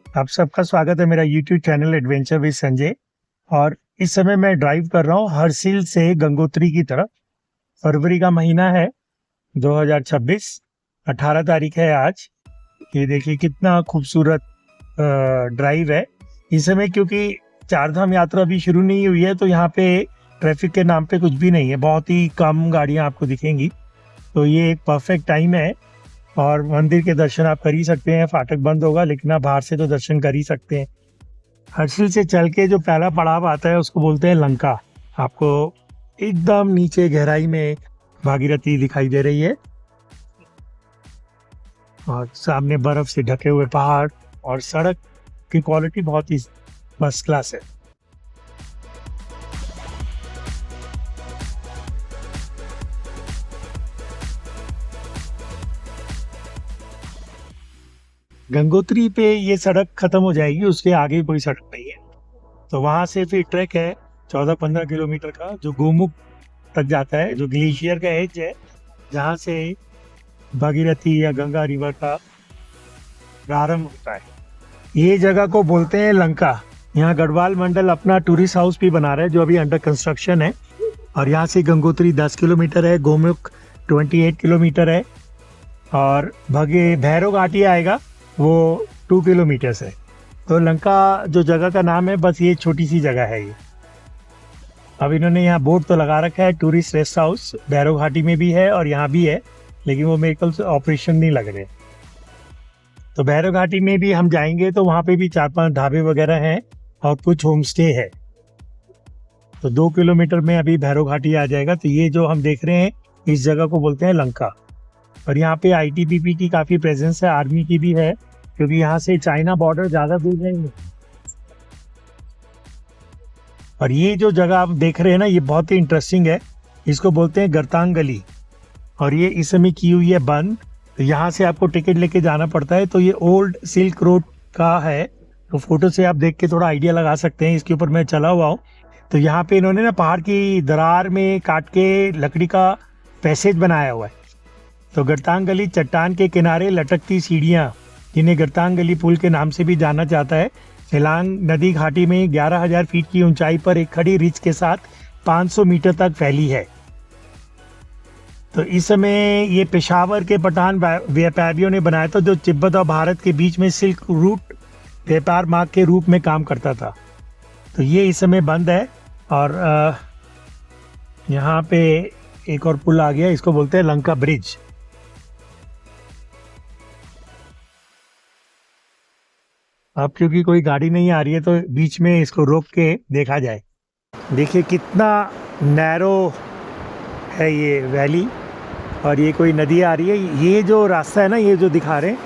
आप सबका स्वागत है मेरा YouTube channel adventure with Sanjay. और इस समय मैं ड्राइव कर रहा हूँ हर्षिल से गंगोत्री की तरफ। फरवरी का महीना है 2026, 18 तारीख है आज। ये देखिए कितना खूबसूरत ड्राइव है इस समय, क्योंकि चारधाम यात्रा अभी शुरू नहीं हुई है, तो यहाँ पे ट्रैफिक के नाम पे कुछ भी नहीं है, बहुत ही कम गाड़ियाँ आपको दिखेंगी। तो ये एक परफेक्ट टाइम है और मंदिर के दर्शन आप कर ही सकते हैं। फाटक बंद होगा लेकिन आप बाहर से तो दर्शन कर ही सकते हैं। हर्षिल से चल के जो पहला पड़ाव आता है उसको बोलते हैं लंका। आपको एकदम नीचे गहराई में भागीरथी दिखाई दे रही है और सामने बर्फ से ढके हुए पहाड़, और सड़क की क्वालिटी बहुत ही फर्स्ट क्लास है। गंगोत्री पे ये सड़क खत्म हो जाएगी, उसके आगे कोई सड़क नहीं है। तो वहां से फिर ट्रैक है 14-15 किलोमीटर का, जो गोमुख तक जाता है, जो ग्लेशियर का एज है, जहाँ से भागीरथी या गंगा रिवर का प्रारंभ होता है। ये जगह को बोलते हैं लंका। यहाँ गढ़वाल मंडल अपना टूरिस्ट हाउस भी बना रहा है जो अभी अंडर कंस्ट्रक्शन है। और यहाँ से गंगोत्री 10 किलोमीटर है, गोमुख 28 किलोमीटर है, और भैरव घाटी आएगा वो 2 किलोमीटर है। तो लंका जो जगह का नाम है, बस ये छोटी सी जगह है ये। अब इन्होंने यहाँ बोर्ड तो लगा रखा है, टूरिस्ट रेस्ट हाउस भैरव घाटी में भी है और यहाँ भी है, लेकिन वो मेरे ख्याल से ऑपरेशन नहीं लग रहे। तो भैरव घाटी में भी हम जाएंगे तो वहाँ पे भी 4-5 ढाबे वगैरह हैं और कुछ होम स्टे है। तो 2 किलोमीटर में अभी भैरव घाटी आ जाएगा। तो ये जो हम देख रहे हैं इस जगह को बोलते हैं लंका। और यहाँ पे ITBP की काफ़ी प्रेजेंस है, आर्मी की भी है, क्योंकि यहाँ से चाइना बॉर्डर ज़्यादा दूर नहीं है। और ये जो जगह आप देख रहे हैं ना, ये बहुत ही इंटरेस्टिंग है। इसको बोलते हैं गर्तांग गली, और ये इस समय की हुई है बंद। तो यहाँ से आपको टिकट लेके जाना पड़ता है। तो ये ओल्ड सिल्क रोड का है, तो फोटो से आप देख के थोड़ा आइडिया लगा सकते हैं। इसके ऊपर मैं चला हुआ हूँ। तो यहाँ पे इन्होंने ना पहाड़ की दरार में काट के लकड़ी का पैसेज बनाया हुआ है। तो गर्तांग गली चट्टान के किनारे लटकती सीढ़ियाँ, जिन्हें गर्तांग गली पुल के नाम से भी जाना जाता है, सिलांग नदी घाटी में 11,000 फीट की ऊंचाई पर एक खड़ी रिज के साथ 500 मीटर तक फैली है। तो इस समय ये पेशावर के पठान व्यापारियों ने बनाया था, जो तिब्बत और भारत के बीच में सिल्क रूट व्यापार मार्ग के रूप में काम करता था। तो ये इस समय बंद है। और यहाँ पे एक और पुल आ गया, इसको बोलते हैं लंका ब्रिज। अब क्योंकि कोई गाड़ी नहीं आ रही है तो बीच में इसको रोक के देखा जाए। देखिए कितना नैरो है ये वैली, और ये कोई नदी आ रही है। ये जो रास्ता है ना, ये जो दिखा रहे हैं,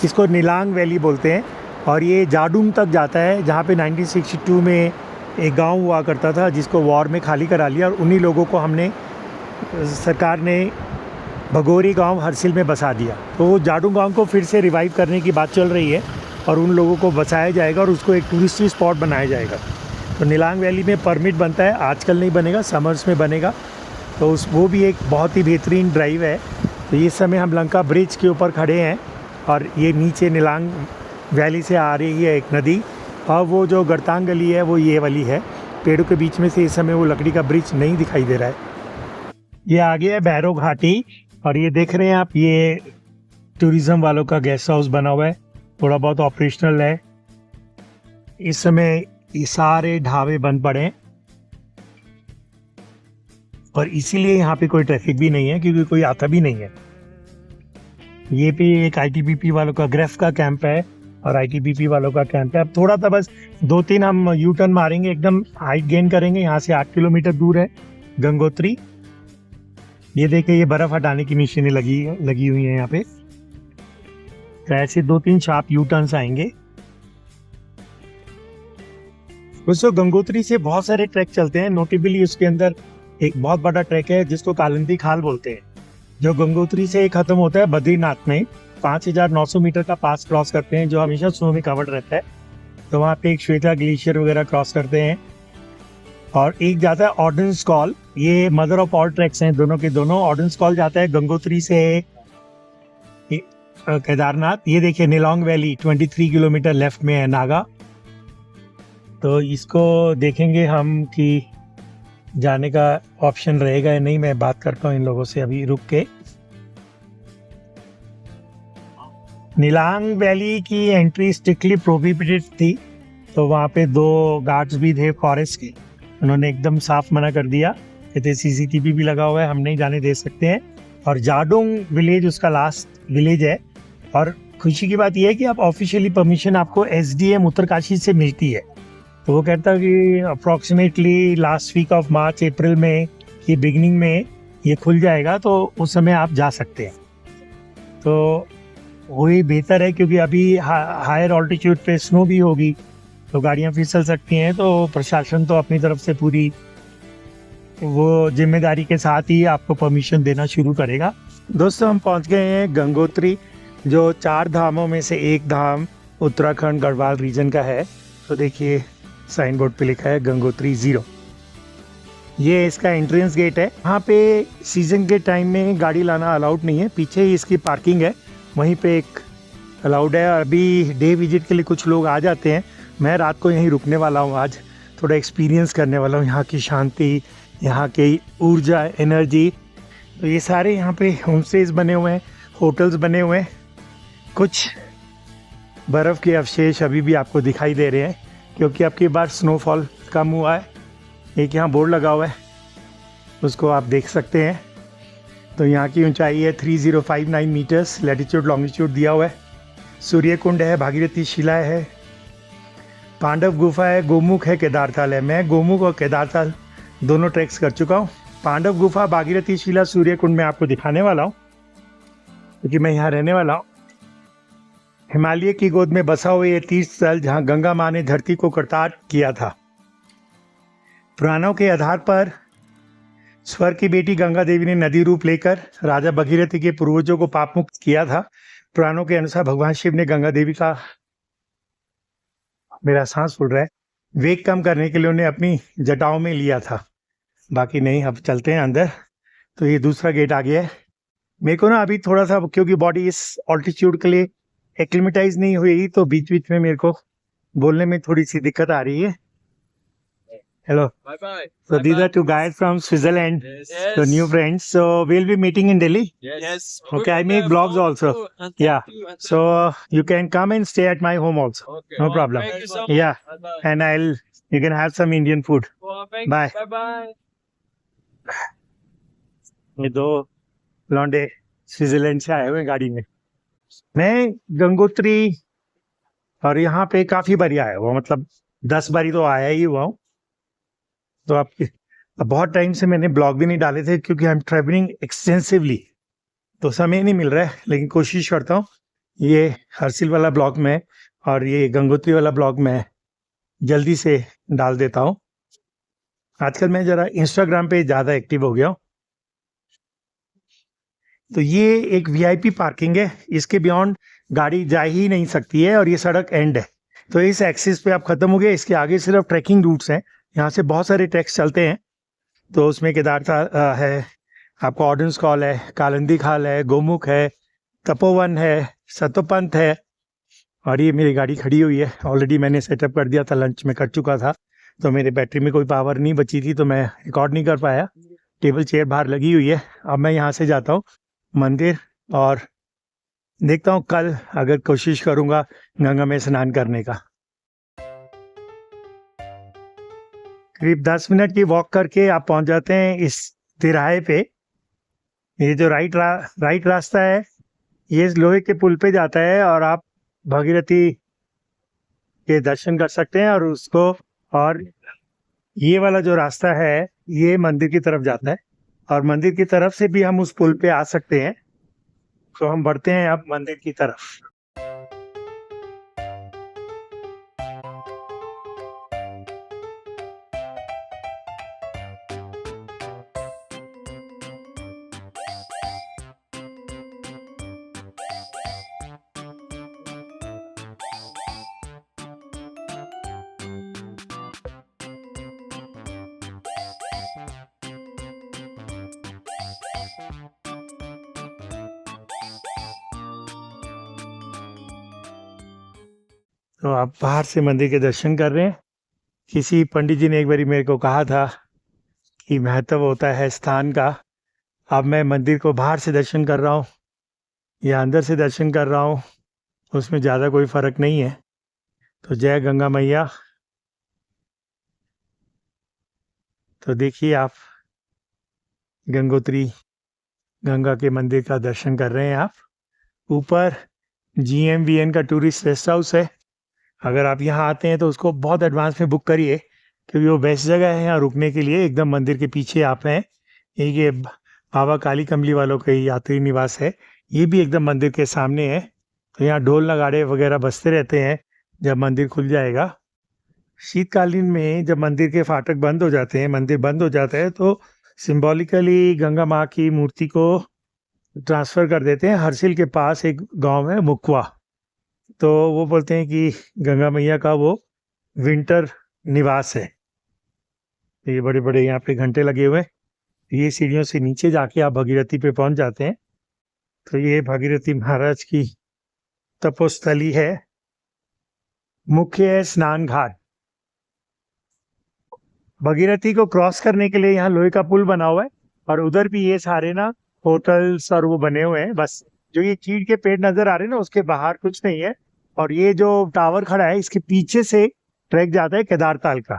इसको नीलांग वैली बोलते हैं। और ये जाडूम तक जाता है, जहाँ पे 1962 में एक गांव हुआ करता था जिसको वॉर में खाली करा लिया, और उन्हीं लोगों को सरकार ने भगोरी गांव हर्षिल में बसा दिया। तो जाडूम गांव को फिर से रिवाइव करने की बात चल रही है और उन लोगों को बचाया जाएगा और उसको एक टूरिस्ट स्पॉट बनाया जाएगा। तो नीलांग वैली में परमिट बनता है, आजकल नहीं बनेगा, समर्स में बनेगा। तो वो भी एक बहुत ही बेहतरीन ड्राइव है। तो इस समय हम लंका ब्रिज के ऊपर खड़े हैं और ये नीचे नीलांग वैली से आ रही है एक नदी, और वो जो गर्तांग गली है वो ये वाली है। पेड़ों के बीच में से इस समय वो लकड़ी का ब्रिज नहीं दिखाई दे रहा है। ये आगे है भैरव घाटी, और ये देख रहे हैं आप, ये टूरिज़्म वालों का गेस्ट हाउस बना हुआ है, थोड़ा बहुत ऑपरेशनल है। इस समय ये सारे ढाबे बंद पड़े हैं और इसीलिए यहाँ पे कोई ट्रैफिक भी नहीं है, क्योंकि कोई आता भी नहीं है। ये भी एक ITBP वालों का ग्रेफ का कैंप है और ITBP वालों का कैंप है। अब थोड़ा सा बस 2-3 हम यू टर्न मारेंगे, एकदम हाइट गेन करेंगे। यहाँ से 8 किलोमीटर दूर है गंगोत्री। ये देखिए, ये बर्फ हटाने की मशीनें लगी हुई हैं यहाँ पे। तो ऐसे 2-3 शार्प यू टर्न्स आएंगे। दोस्तों, गंगोत्री से बहुत सारे ट्रैक चलते हैं। नोटेबली उसके अंदर एक बहुत बड़ा ट्रैक है जिसको कालिंदी खाल बोलते हैं, जो गंगोत्री से खत्म होता है बद्रीनाथ में। 5,900 मीटर का पास क्रॉस करते हैं, जो हमेशा स्नो में कवर्ड रहता है। तो वहाँ पे एक श्वेता ग्लेशियर वगैरह क्रॉस करते हैं। और एक जाता है ऑर्डिनेंस कॉल, ये मदर ऑफ ऑल ट्रैक्स हैं, दोनों के दोनों। ऑर्डिनेंस कॉल जाता है गंगोत्री से केदारनाथ। ये देखिए निलोंग वैली 23 किलोमीटर लेफ्ट में है नागा। तो इसको देखेंगे हम कि जाने का ऑप्शन रहेगा या नहीं। मैं बात करता हूँ इन लोगों से अभी रुक के। निलांग वैली की एंट्री स्ट्रिक्टली प्रोहिबिटेड थी, तो वहाँ पे 2 गार्ड्स भी थे फॉरेस्ट के। उन्होंने एकदम साफ मना कर दिया, कहते सीसीटीवी भी लगा हुआ है, हम नहीं जाने दे सकते हैं। और जाडोंग विलेज उसका लास्ट विलेज है। और खुशी की बात यह है कि आप ऑफिशियली परमिशन आपको एसडीएम उत्तरकाशी से मिलती है। तो वो कहता है कि approximately last week of March April में की बिगिनिंग में ये खुल जाएगा, तो उस समय आप जा सकते हैं। तो वही बेहतर है, क्योंकि अभी हायर ऑल्टीट्यूड पे स्नो भी होगी तो गाड़ियाँ फिसल सकती हैं। तो प्रशासन तो अपनी तरफ से पूरी वो जिम्मेदारी के साथ ही आपको परमिशन देना शुरू करेगा। दोस्तों हम पहुंच गए हैं गंगोत्री, जो 4 धामों में से एक धाम उत्तराखंड गढ़वाल रीजन का है। तो देखिए साइन बोर्ड पे लिखा है गंगोत्री 0। ये इसका एंट्रेंस गेट है। यहाँ पे सीजन के टाइम में गाड़ी लाना अलाउड नहीं है, पीछे ही इसकी पार्किंग है, वहीं पे एक अलाउड है। अभी डे विजिट के लिए कुछ लोग आ जाते हैं। मैं रात को यहीं रुकने वाला हूँ, आज थोड़ा एक्सपीरियंस करने वाला हूँ यहाँ की शांति, यहाँ की ऊर्जा, एनर्जी। तो ये सारे यहाँ पे होम स्टेज बने हुए हैं, होटल्स बने हुए हैं। कुछ बर्फ़ के अवशेष अभी भी आपको दिखाई दे रहे हैं, क्योंकि अब की बार स्नोफॉल कम हुआ है। एक यहाँ बोर्ड लगा हुआ है, उसको आप देख सकते हैं। तो यहाँ की ऊंचाई है 3059 मीटर्स, लैटिट्यूड लॉन्गिट्यूड दिया हुआ है। सूर्य कुंड है, भागीरथी शिला है, पांडव गुफा है, गोमुख है, केदारताल है। मैं गोमुख और केदारताल दोनों ट्रैक्स कर चुका हूँ। पांडव गुफा, भागीरथी शिला, सूर्य कुंड में आपको दिखाने वाला हूँ, क्योंकि मैं यहाँ रहने वाला हूँ। हिमालय की गोद में बसा हुआ ये तीर्थ स्थल, जहाँ गंगा माँ ने धरती को करतार किया था। पुराणों के आधार पर स्वर्ग की बेटी गंगा देवी ने नदी रूप लेकर राजा भगीरथी के पूर्वजों को पाप मुक्त किया था। पुराणों के अनुसार भगवान शिव ने गंगा देवी का, मेरा सांस फूल रहा है, वेग कम करने के लिए उन्हें अपनी जटाओं में लिया था। बाकी नहीं, अब चलते हैं अंदर। तो ये दूसरा गेट आ गया है। मेरे को ना अभी थोड़ा सा, क्योंकि बॉडी इस ऑल्टीट्यूड के लिए एक्लिमेटाइज नहीं हुई, तो बीच बीच में मेरे को बोलने में थोड़ी सी दिक्कत आ रही है। Hello. Bye bye. So Bye these bye. are 2 guys from Switzerland. Yes. So new friends. So we'll be meeting in Delhi. Yes. Okay, I make vlogs also. Yeah. So you can come and stay at my home also. Okay. No problem. Thank you so much. Yeah. Bye bye. And you can have some Indian food. Bye. Bye bye. ये 2 लौंडे Switzerland से आए हुए हैं गाड़ी में। मैं गंगोत्री और यहाँ पे काफी बारी आया हुआ, मतलब 10 बारी तो आया ही हुआ हूँ। तो अब बहुत टाइम से मैंने ब्लॉग भी नहीं डाले थे, क्योंकि आई एम ट्रैवलिंग एक्सटेंसिवली, तो समय नहीं मिल रहा है। लेकिन कोशिश करता हूँ ये हर्सिल वाला ब्लॉग में और ये गंगोत्री वाला ब्लॉग में जल्दी से डाल देता हूँ। आजकल मैं ज़रा इंस्टाग्राम पे ज़्यादा एक्टिव हो गया हूँ। तो ये एक वीआईपी पार्किंग है, इसके बियॉन्ड गाड़ी जा ही नहीं सकती है, और ये सड़क एंड है। तो इस एक्सिस पे आप ख़त्म हो गए, इसके आगे सिर्फ ट्रैकिंग रूट्स हैं। यहाँ से बहुत सारे ट्रैक्स चलते हैं। तो उसमें केदारताल है, आपका ऑर्डेंस कॉल है, कालंदी खाल है, गोमुख है, तपोवन है, सतोपंथ है। और ये मेरी गाड़ी खड़ी हुई है, ऑलरेडी मैंने सेटअप कर दिया था, लंच में कर चुका था। तो मेरे बैटरी में कोई पावर नहीं बची थी, तो मैं रिकॉर्ड नहीं कर पाया। टेबल चेयर बाहर लगी हुई है। अब मैं यहाँ से जाता हूँ मंदिर, और देखता हूँ कल अगर कोशिश करूँगा गंगा में स्नान करने का। करीब 10 मिनट की वॉक करके आप पहुंच जाते हैं इस तिराहे पे। ये जो राइट रास्ता है, ये लोहे के पुल पे जाता है, और आप भागीरथी के दर्शन कर सकते हैं। और ये वाला जो रास्ता है, ये मंदिर की तरफ जाता है, और मंदिर की तरफ से भी हम उस पुल पे आ सकते हैं। तो हम बढ़ते हैं अब मंदिर की तरफ। तो आप बाहर से मंदिर के दर्शन कर रहे हैं। किसी पंडित जी ने एक बारी मेरे को कहा था कि महत्व होता है स्थान का। अब मैं मंदिर को बाहर से दर्शन कर रहा हूँ या अंदर से दर्शन कर रहा हूँ, उसमें ज़्यादा कोई फ़र्क नहीं है। तो जय गंगा मैया। तो देखिए आप गंगोत्री गंगा के मंदिर का दर्शन कर रहे हैं। आप ऊपर GMVN का टूरिस्ट रेस्ट हाउस है। अगर आप यहाँ आते हैं तो उसको बहुत एडवांस में बुक करिए, क्योंकि वो बेस्ट जगह है यहाँ रुकने के लिए। एकदम मंदिर के पीछे आप हैं। ये बाबा काली कमली वालों का यात्री निवास है, ये भी एकदम मंदिर के सामने है। तो यहाँ ढोल नगाड़े वगैरह बजते रहते हैं जब मंदिर खुल जाएगा। शीतकालीन में जब मंदिर के फाटक बंद हो जाते हैं, मंदिर बंद हो जाता है, तो सिंबॉलिकली गंगा माँ की मूर्ति को ट्रांसफ़र कर देते हैं। हरसिल के पास एक गांव है मुकवा, तो वो बोलते हैं कि गंगा मैया का वो विंटर निवास है। तो ये बड़े बड़े यहाँ पे घंटे लगे हुए हैं। ये सीढ़ियों से नीचे जाके आप भगीरथी पे पहुंच जाते हैं। तो ये भगीरथी महाराज की तपोस्थली है। मुख्य स्नान घाट। भगीरथी को क्रॉस करने के लिए यहाँ लोहे का पुल बना हुआ है, और उधर भी ये सारे ना होटल्स और वो बने हुए हैं। बस जो ये चीड़ के पेड़ नजर आ रहे हैं ना, उसके बाहर कुछ नहीं है। और ये जो टावर खड़ा है, इसके पीछे से ट्रैक जाता है केदारताल का।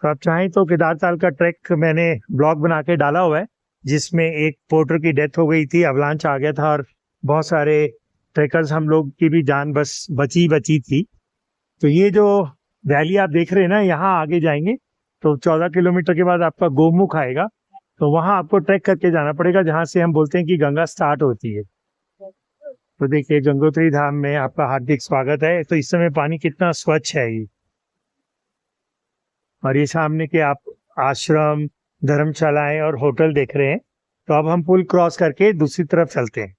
तो आप चाहें तो केदारताल का ट्रैक मैंने ब्लॉग बना के डाला हुआ है, जिसमें एक पोर्टर की डेथ हो गई थी, अवलांच आ गया था, और बहुत सारे ट्रैकर्स हम लोग की भी जान बस बची थी। तो ये जो वैली आप देख रहे हैं ना, यहाँ आगे जाएंगे तो 14 किलोमीटर के बाद आपका गोमुख आएगा। तो वहाँ आपको ट्रैक करके जाना पड़ेगा, जहाँ से हम बोलते हैं कि गंगा स्टार्ट होती है। तो देखिए गंगोत्री धाम में आपका हार्दिक स्वागत है। तो इस समय पानी कितना स्वच्छ है ये। और ये सामने के आप आश्रम, धर्मशालाएं और होटल देख रहे हैं। तो अब हम पुल क्रॉस करके दूसरी तरफ चलते हैं।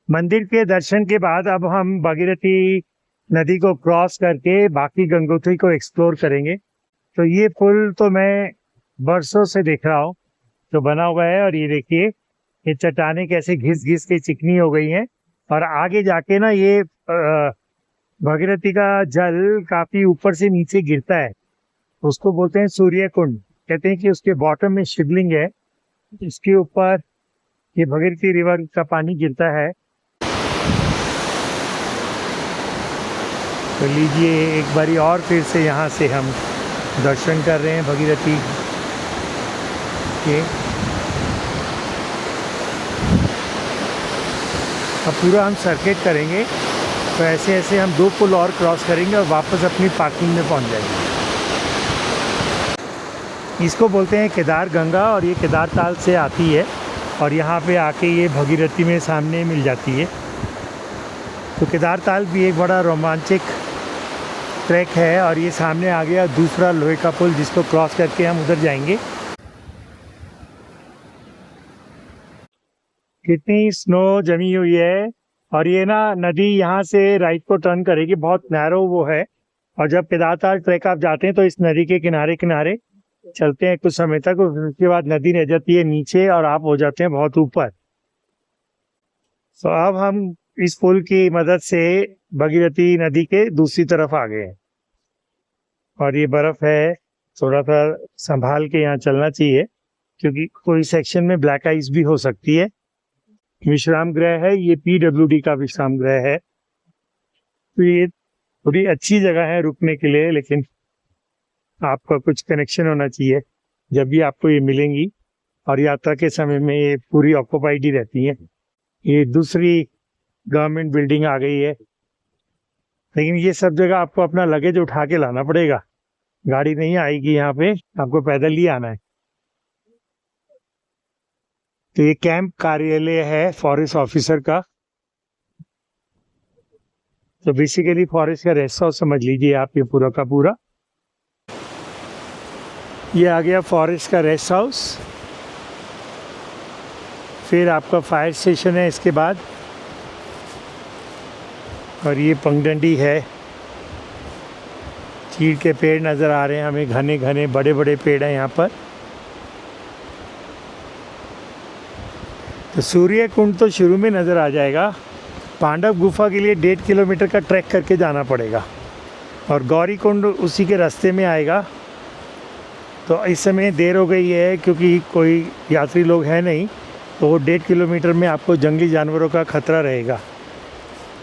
मंदिर के दर्शन के बाद अब हम भागीरथी नदी को क्रॉस करके बाकी गंगोत्री को एक्सप्लोर करेंगे। तो ये पुल तो मैं बरसों से देख रहा हूँ जो बना हुआ है, और ये देखिए ये चट्टानें कैसे घिस घिस के चिकनी हो गई हैं। और आगे जाके ना ये भागीरथी का जल काफी ऊपर से नीचे गिरता है, उसको बोलते हैं सूर्य कुंड। कहते हैं कि उसके बॉटम में शिवलिंग है, इसके ऊपर ये भागीरथी रिवर का पानी गिरता है। तो लीजिए एक बारी और फिर से यहाँ से हम दर्शन कर रहे हैं भगीरथी के। अब पूरा हम सर्किट करेंगे, तो ऐसे ऐसे हम 2 पुल और क्रॉस करेंगे और वापस अपनी पार्किंग में पहुँच जाएंगे। इसको बोलते हैं केदार गंगा, और ये केदारताल से आती है और यहाँ पे आके ये भगीरथी में सामने मिल जाती है। तो केदारताल भी एक बड़ा रोमांचक ट्रैक है। और ये सामने आ गया दूसरा लोहे का पुल, जिसको क्रॉस करके हम उधर जाएंगे। कितनी स्नो जमी हुई है। और ये ना नदी यहाँ से राइट को टर्न करेगी, बहुत नैरो वो है। और जब केदारताल ट्रैक आप जाते हैं तो इस नदी के किनारे किनारे चलते हैं कुछ समय तक, उसके बाद नदी रह जाती है नीचे और आप हो जाते हैं बहुत ऊपर। तो अब हम इस पुल की मदद से भगीरथी नदी के दूसरी तरफ आ गए हैं। और ये बर्फ है, थोड़ा सा संभाल के यहाँ चलना चाहिए, क्योंकि कोई सेक्शन में ब्लैक आइस भी हो सकती है। विश्राम गृह है, ये PWD का विश्राम गृह है। तो ये थोड़ी अच्छी जगह है रुकने के लिए, लेकिन आपका कुछ कनेक्शन होना चाहिए जब भी आपको ये मिलेंगी। और यात्रा के समय में ये पूरी ऑक्यूपाइड ही रहती है। ये दूसरी गवर्नमेंट बिल्डिंग आ गई है, लेकिन ये सब जगह आपको अपना लगेज उठा के लाना पड़ेगा, गाड़ी नहीं आएगी यहाँ पे, आपको पैदल ही आना है। तो ये कैंप कार्यालय है फॉरेस्ट ऑफिसर का। तो बेसिकली फॉरेस्ट का रेस्ट हाउस समझ लीजिए आप, ये पूरा का पूरा। ये आ गया फॉरेस्ट का रेस्ट हाउस। फिर आपका फायर स्टेशन है इसके बाद, और ये पगडंडी है, चीड़ के पेड़ नज़र आ रहे हैं हमें, घने घने बड़े बड़े पेड़ हैं यहाँ पर। तो सूर्य कुंड तो शुरू में नज़र आ जाएगा। पांडव गुफा के लिए 1.5 किलोमीटर का ट्रैक करके जाना पड़ेगा और गौरी कुंड उसी के रास्ते में आएगा। तो इस समय देर हो गई है क्योंकि कोई यात्री लोग हैं नहीं, तो 1.5 किलोमीटर में आपको जंगली जानवरों का खतरा रहेगा,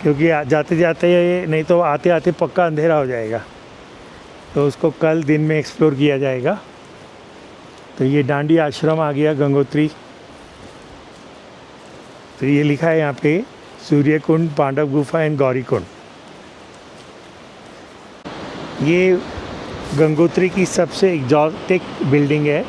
क्योंकि जाते जाते नहीं तो आते आते पक्का अंधेरा हो जाएगा। तो उसको कल दिन में एक्सप्लोर किया जाएगा। तो ये डांडी आश्रम आ गया गंगोत्री। तो ये लिखा है यहाँ पे सूर्य कुंड, पांडव गुफा एंड गौरी कुंड। ये गंगोत्री की सबसे एक्जॉटिक बिल्डिंग है,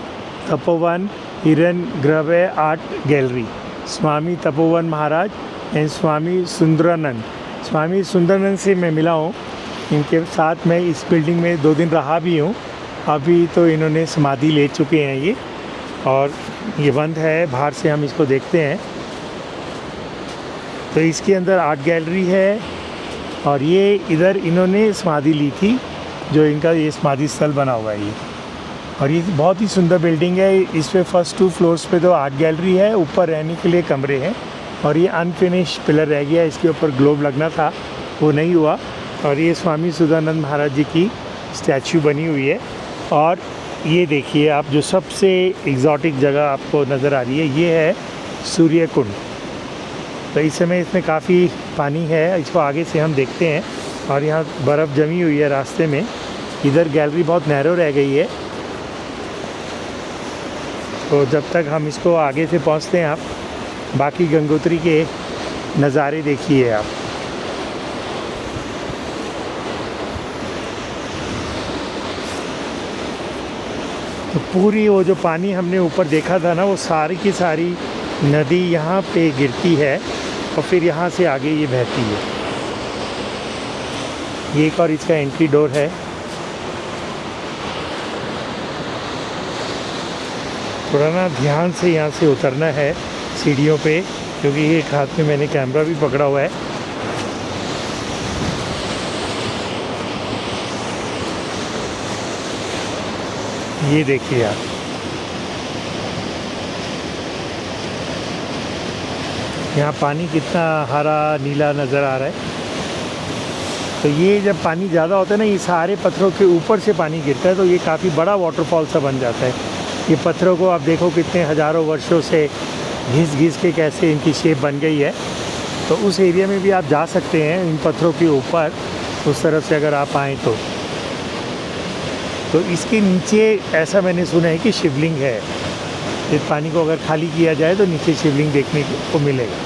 तपोवन हिरन ग्रह art gallery, Swami Tapovan Maharaj and Swami Sundaranand. Swami Sundaranand से मैं मिला हूँ, इनके साथ मैं इस बिल्डिंग में 2 दिन रहा भी हूँ। अभी तो इन्होंने समाधि ले चुके हैं ये, और ये बंद है, बाहर से हम इसको देखते हैं। तो इसके अंदर आर्ट गैलरी है और ये इधर इन्होंने समाधि ली थी, जो इनका ये समाधि स्थल बना हुआ है ये। और ये बहुत ही सुंदर बिल्डिंग है। इस पे फर्स्ट 2 फ्लोर्स पे तो आर्ट गैलरी है, ऊपर रहने के लिए कमरे हैं, और ये अनफिनिश पिलर रह गया, इसके ऊपर ग्लोब लगना था, वो नहीं हुआ। और ये स्वामी सुधानंद महाराज जी की स्टैचू बनी हुई है। और ये देखिए आप, जो सबसे एग्जॉटिक जगह आपको नज़र आ रही है, ये है सूर्य कुंड। तो इस समय इसमें काफ़ी पानी है, इसको आगे से हम देखते हैं। और यहाँ बर्फ़ जमी हुई है रास्ते में। इधर गैलरी बहुत नैरो रह गई है, तो जब तक हम इसको आगे से पहुँचते हैं, आप बाकी गंगोत्री के नज़ारे देखिए आप। तो पूरी वो जो पानी हमने ऊपर देखा था ना, वो सारी की सारी नदी यहाँ पे गिरती है और फिर यहाँ से आगे ये बहती है। ये एक और इसका एंट्री डोर है। थोड़ा ना ध्यान से यहाँ से उतरना है सीढ़ियों पे, क्योंकि एक हाथ में मैंने कैमरा भी पकड़ा हुआ है। ये देखिए आप, यहाँ पानी कितना हरा नीला नज़र आ रहा है। तो ये जब पानी ज़्यादा होता है ना, ये सारे पत्थरों के ऊपर से पानी गिरता है, तो ये काफ़ी बड़ा वाटरफॉल सा बन जाता है। ये पत्थरों को आप देखो कितने हज़ारों वर्षों से घिस घिस के कैसे इनकी शेप बन गई है। तो उस एरिया में भी आप जा सकते हैं, इन पत्थरों के ऊपर उस तरफ से अगर आप आएँ तो इसके नीचे ऐसा मैंने सुना है कि शिवलिंग है। इस पानी को अगर खाली किया जाए तो नीचे शिवलिंग देखने को मिलेगा।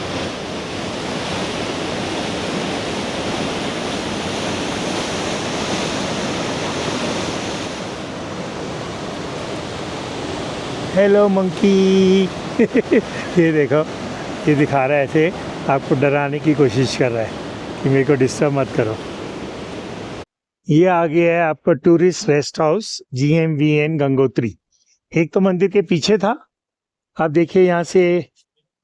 Hello monkey. ये देखो, ये दिखा रहा है, ऐसे आपको डराने की कोशिश कर रहा है कि मेरे को डिस्टर्ब मत करो। ये आ गया है आपका tourist rest house GMVN Gangotri. एक तो मंदिर के पीछे था, आप देखिए यहाँ से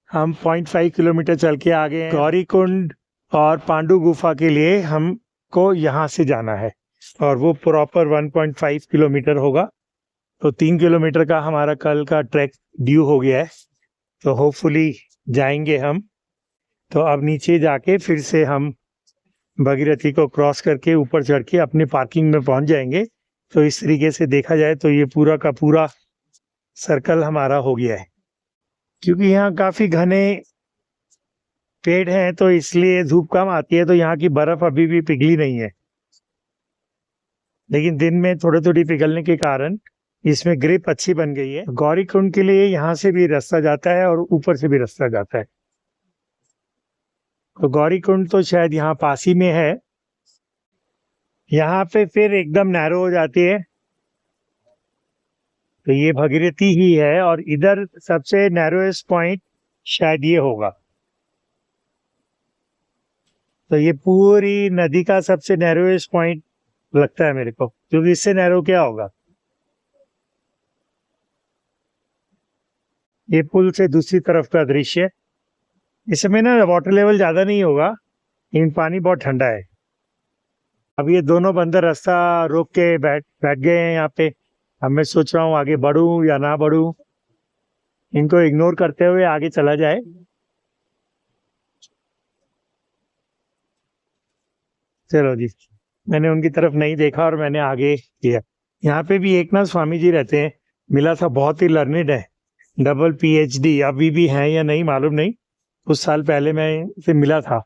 हम 0.5 किलोमीटर चल के आ गए हैं। गौरी कुंड और पांडु गुफा के लिए हमको यहाँ से जाना है, और वो प्रॉपर 1.5 किलोमीटर होगा। तो 3 किलोमीटर का हमारा कल का ट्रैक ड्यू हो गया है, तो होपफुली जाएंगे हम। तो अब नीचे जाके फिर से हम भगीरथी को क्रॉस करके ऊपर चढ़ के अपने पार्किंग में पहुंच जाएंगे। तो इस तरीके से देखा जाए तो ये पूरा का पूरा सर्कल हमारा हो गया है। क्योंकि यहाँ काफ़ी घने पेड़ हैं, तो इसलिए धूप कम आती है, तो यहाँ की बर्फ़ अभी भी पिघली नहीं है। लेकिन दिन में थोड़ी थोड़ी पिघलने के कारण इसमें ग्रिप अच्छी बन गई है। गौरी कुंड के लिए यहाँ से भी रास्ता जाता है और ऊपर से भी रास्ता जाता है। तो गौरी कुंड तो शायद यहाँ पास ही में है। यहाँ पे फिर एकदम नैरो हो जाती है। तो ये भगीरथी ही है, और इधर सबसे नैरोएस्ट पॉइंट शायद ये होगा। तो ये पूरी नदी का सबसे नैरोएस्ट पॉइंट लगता है मेरे को, क्योंकि इससे नैरो क्या होगा। ये पुल से दूसरी तरफ का दृश्य। इस समय ना वाटर लेवल ज़्यादा नहीं होगा, लेकिन पानी बहुत ठंडा है। अब ये दोनों बंदर रास्ता रोक के बैठ बैठ गए हैं यहाँ पे। अब मैं सोच रहा हूँ आगे बढ़ूं या ना बढ़ूं, इनको इग्नोर करते हुए आगे चला जाए। चलो जी, मैंने उनकी तरफ नहीं देखा और मैंने आगे किया। यहाँ पे भी एक ना स्वामी जी रहते हैं, मिला था, बहुत ही लर्निड है, डबल पीएचडी, अभी भी हैं या नहीं मालूम नहीं, कुछ साल पहले मैं इनसे मिला था।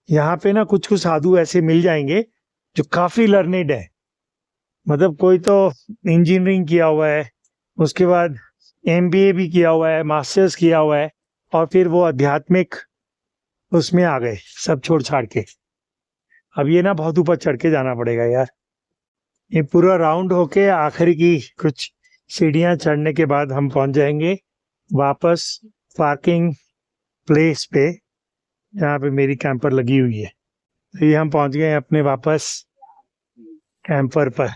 यहाँ पे ना कुछ कुछ साधु ऐसे मिल जाएंगे जो काफी लर्निड है, मतलब कोई तो इंजीनियरिंग किया हुआ है, उसके बाद एमबीए भी किया हुआ है, मास्टर्स किया हुआ है, और फिर वो आध्यात्मिक उसमें आ गए सब छोड़ छाड़ के। अब ये ना बहुत ऊपर चढ़ के जाना पड़ेगा यार। ये पूरा राउंड होके आखिरी की कुछ सीढ़ियां चढ़ने के बाद हम पहुंच जाएंगे वापस पार्किंग प्लेस पे, जहाँ पे मेरी कैंपर लगी हुई है। तो ये हम पहुंच गए अपने वापस कैंपर पर।